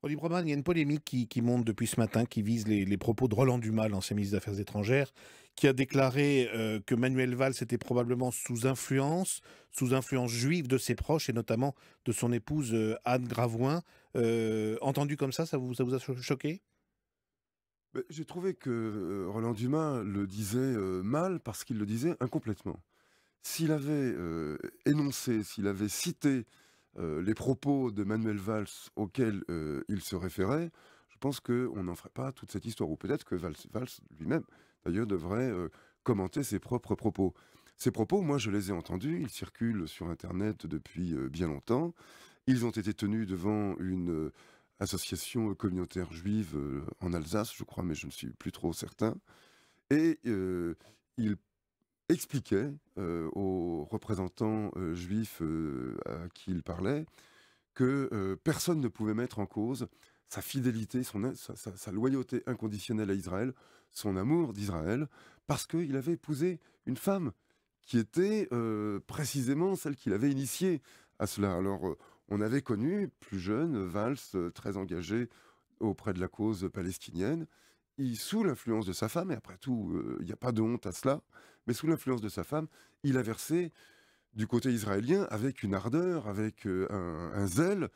Olivier Broman, il y a une polémique qui monte depuis ce matin, qui vise les propos de Roland Dumas, l'ancien ministre des Affaires étrangères, qui a déclaré que Manuel Valls était probablement sous influence juive de ses proches, et notamment de son épouse Anne Gravoin. Entendu comme ça vous a choqué? J'ai trouvé que, Roland Dumas le disait, mal parce qu'il le disait incomplètement. S'il avait, énoncé, s'il avait cité, les propos de Manuel Valls auxquels, il se référait, je pense qu'on n'en ferait pas toute cette histoire. Ou peut-être que Valls lui-même, d'ailleurs, devrait, commenter ses propres propos. Ces propos, moi, je les ai entendus, ils circulent sur internet depuis, bien longtemps. Ils ont été tenus devant une, association communautaire juive, en Alsace, je crois, mais je ne suis plus trop certain. Et il expliquait, aux représentants, juifs, à qui il parlait, que, personne ne pouvait mettre en cause sa fidélité, sa loyauté inconditionnelle à Israël, son amour d'Israël, parce qu'il avait épousé une femme qui était, précisément celle qui l'avait initié à cela. Alors, on avait connu, plus jeune, Valls, très engagé auprès de la cause palestinienne. Sous l'influence de sa femme, et après tout, il y a pas de honte à cela, mais sous l'influence de sa femme, il a versé du côté israélien avec une ardeur, avec, un zèle,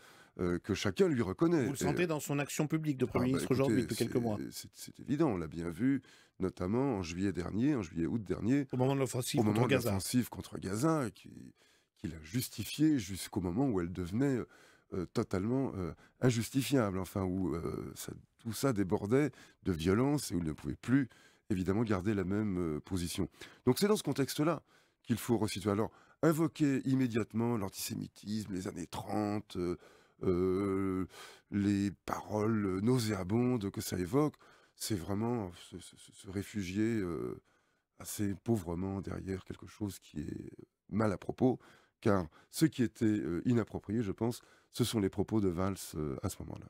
que chacun lui Vous reconnaît. le sentez dans son action publique de Premier ministre aujourd'hui, Écoutez, depuis quelques mois, c'est évident, on l'a bien vu, notamment en juillet dernier, en juillet-août dernier, au moment de au l'offensive moment contre de Gaza? l'offensive contre Gaza, qu'il a justifié jusqu'au moment où elle devenait, totalement, injustifiable, enfin où, tout ça débordait de violence et où il ne pouvait plus, évidemment, garder la même, position. Donc c'est dans ce contexte-là qu'il faut resituer. Alors, invoquer immédiatement l'antisémitisme, les années 30, les paroles nauséabondes que ça évoque, c'est vraiment se réfugier, assez pauvrement derrière quelque chose qui est mal à propos, car ce qui était, inapproprié, je pense, ce sont les propos de Valls, à ce moment-là.